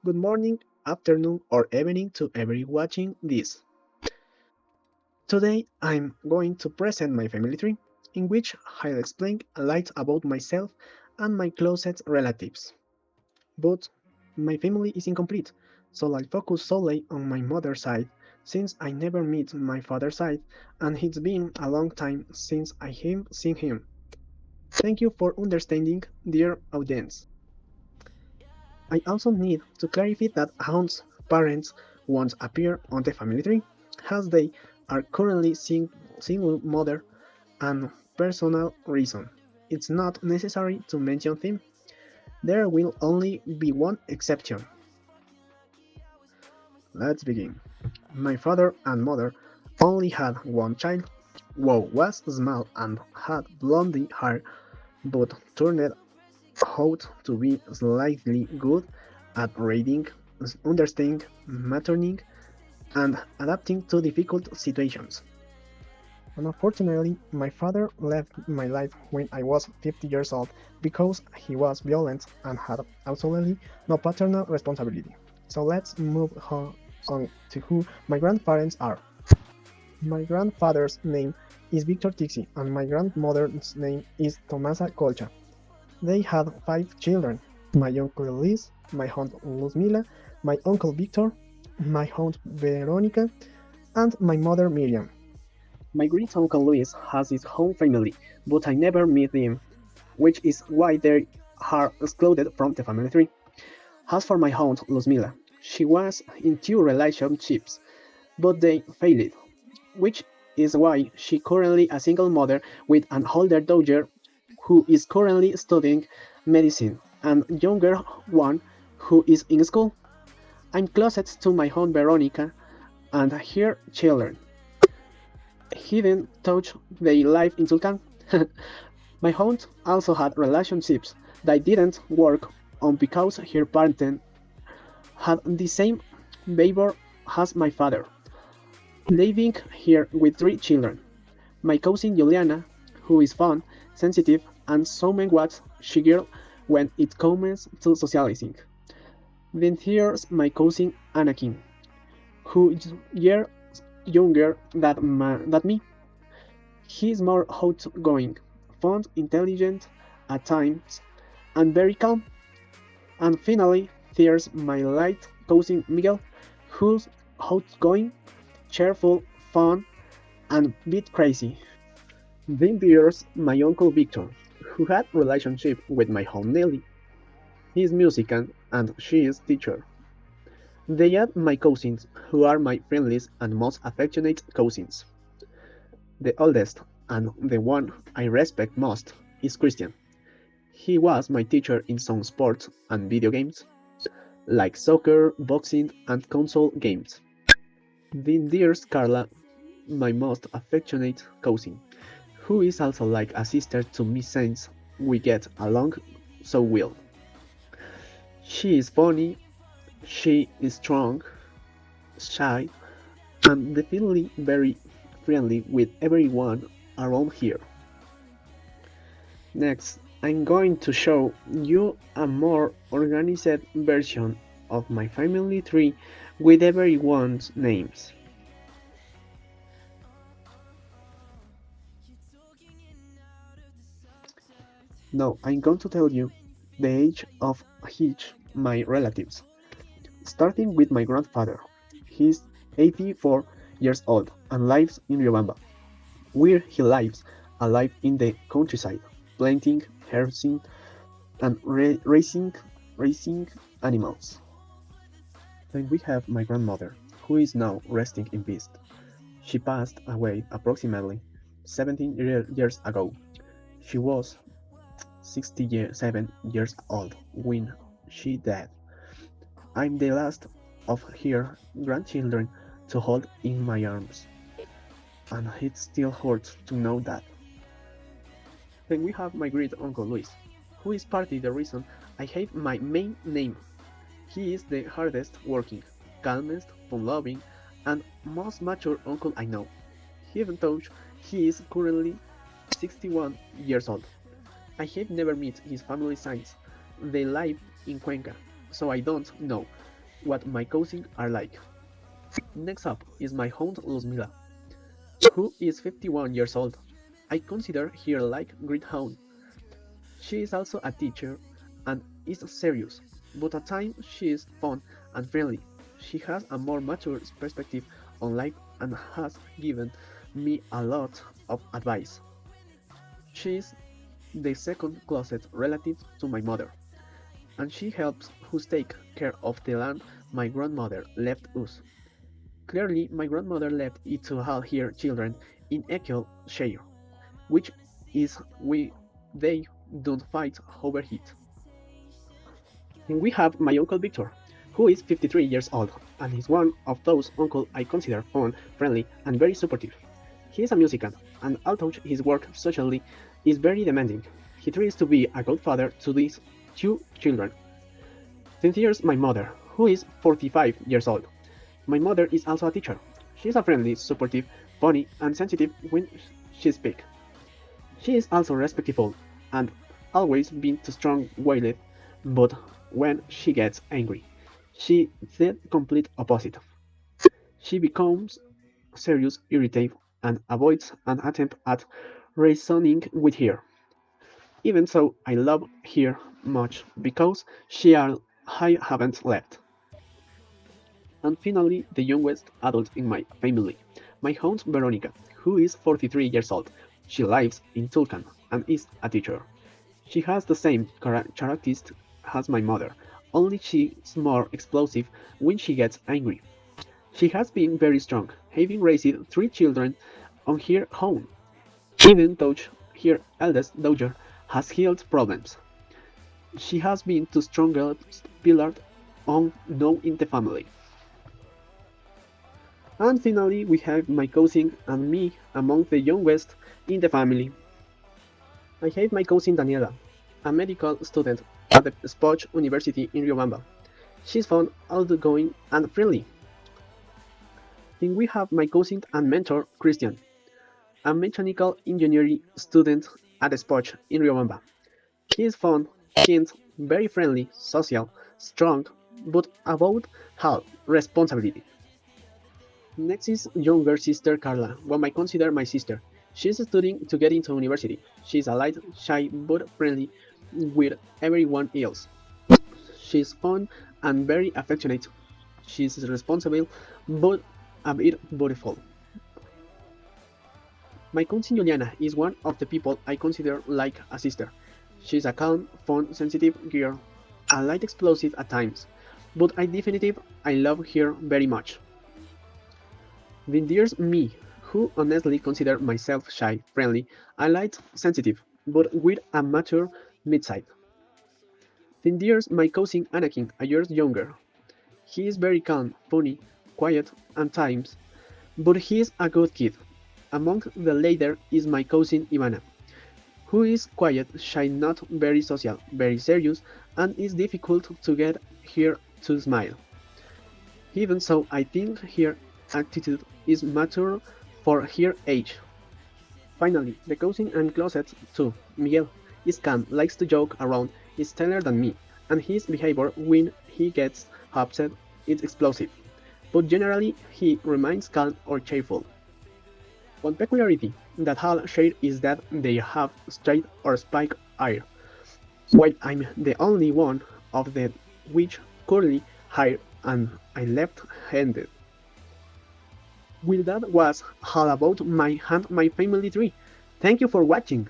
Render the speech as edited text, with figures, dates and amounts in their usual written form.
Good morning, afternoon, or evening to every watching this. Today I'm going to present my family tree, in which I'll explain a lot about myself and my closest relatives. But my family is incomplete, so I'll focus solely on my mother's side, since I never met my father's side, and it's been a long time since I have seen him. Thank you for understanding, dear audience. I also need to clarify that Hound's parents won't appear on the family tree, as they are currently single mother and personal reason. It's not necessary to mention them. There will only be one exception. Let's begin. My father and mother only had one child. Wow was small and had blonde hair, but turned out to be slightly good at reading, understanding, maturning, and adapting to difficult situations. Unfortunately, my father left my life when I was 50 years old because he was violent and had absolutely no paternal responsibility. So let's move on to who my grandparents are. My grandfather's name is Victor Tixi and my grandmother's name is Tomasa Colcha. They had five children: my uncle Luis, my aunt Luzmila, my uncle Victor, my aunt Veronica, and my mother Miriam. My great uncle Luis has his own family, but I never met them, which is why they are excluded from the family tree. As for my aunt Luzmila, she was in two relationships, but they failed, which is why she currently a single mother with an older daughter who is currently studying medicine and younger one who is in school. I'm closest to my aunt Veronica and her children. He then touched their life in Tulcan. My aunt also had relationships that didn't work on because her parents had the same behavior as my father, living here with three children. My cousin Juliana, who is fun, sensitive, and somewhat shy girl when it comes to socializing. Then here's my cousin Anakin, who is years younger than me. He's more outgoing, fun, intelligent at times, and very calm. And finally, there's my light cousin Miguel, who's outgoing, cheerful, fun, and a bit crazy. Then there's my uncle Victor, who had relationship with my aunt Nelly. He's musician and she is teacher. They are my cousins, who are my friendliest and most affectionate cousins. The oldest, and the one I respect most, is Christian. He was my teacher in some sports and video games, like soccer, boxing, and console games. Then there's Carla, my most affectionate cousin, who is also like a sister to me since we get along so well. She is funny, she is strong, shy, and definitely very friendly with everyone around here. Next, I'm going to show you a more organized version of my family tree with everyone's names. Now I'm going to tell you the age of each my relatives, starting with my grandfather. He's 84 years old and lives in Riobamba, where he lives a life in the countryside, planting, harvesting, and raising animals. Then we have my grandmother, who is now resting in peace. She passed away approximately 17 years ago. She was 67 years old when she died. I'm the last of her grandchildren to hold in my arms, and it still hurts to know that. Then we have my great uncle Luis, who is partly the reason I hate my main name. He is the hardest working, calmest, fun-loving, and most mature uncle I know, even though he is currently 61 years old. I have never met his family since they live in Cuenca, so I don't know what my cousins are like. Next up is my aunt Luzmila, who is 51 years old. I consider her like great aunt. She is also a teacher and is serious, but at times she is fun and friendly. She has a more mature perspective on life and has given me a lot of advice. She is the second closest relative to my mother, and she helps us take care of the land my grandmother left us. Clearly, my grandmother left it to all her children in equal share, which is why they don't fight over it. We have my uncle Victor, who is 53 years old and is one of those uncles I consider fun, friendly, and very supportive. He is a musician, and although his work socially is very demanding, he tries to be a good father to these two children. Then there's my mother, who is 45 years old. My mother is also a teacher. She is a friendly, supportive, funny, and sensitive when she speaks. She is also respectful and always been too strong-willed, but when she gets angry, she is the complete opposite. She becomes serious, irritated, and avoids an attempt at reasoning with her. Even so, I love her much because I haven't left. And finally, the youngest adult in my family, my aunt Veronica, who is 43 years old. She lives in Tulcan and is a teacher. She has the same characteristics as my mother, only she is more explosive when she gets angry. She has been very strong, having raised three children on her own, even though her eldest daughter has health problems. She has been the strongest pillar on known in the family. And finally, we have my cousin and me among the youngest in the family. I have my cousin Daniela, a medical student at the Spoch University in Riobamba. She's fun, outgoing, and friendly. Then we have my cousin and mentor Christian, a mechanical engineering student at the Spoch in Riobamba. He is fun, kind, very friendly, social, strong, but above all, responsibility. Next is younger sister Carla, whom I consider my sister. She's studying to get into university. She's a light, shy, but friendly with everyone else. She's fun and very affectionate. She's responsible, but a bit beautiful. My cousin Juliana is one of the people I consider like a sister. She's a calm, fun, sensitive girl, a light explosive at times, but I love her very much. Then there's me, who honestly consider myself shy, friendly, and light sensitive, but with a mature mid-side. Then there's my cousin Anakin, a year younger. He is very calm, funny, quiet at times, but he is a good kid. Among the latter is my cousin Ivana, who is quiet, shy, not very social, very serious, and is difficult to get her to smile. Even so, I think her attitude is mature for her age. Finally, the cousin I'm closet to, Miguel, is calm, likes to joke around, is taller than me, and his behavior when he gets upset is explosive. But generally, he remains calm or cheerful. One peculiarity that all share is that they have straight or spiked hair, while I'm the only one of them which curly hair and I'm left-handed. Well, that was all about my family tree. Thank you for watching.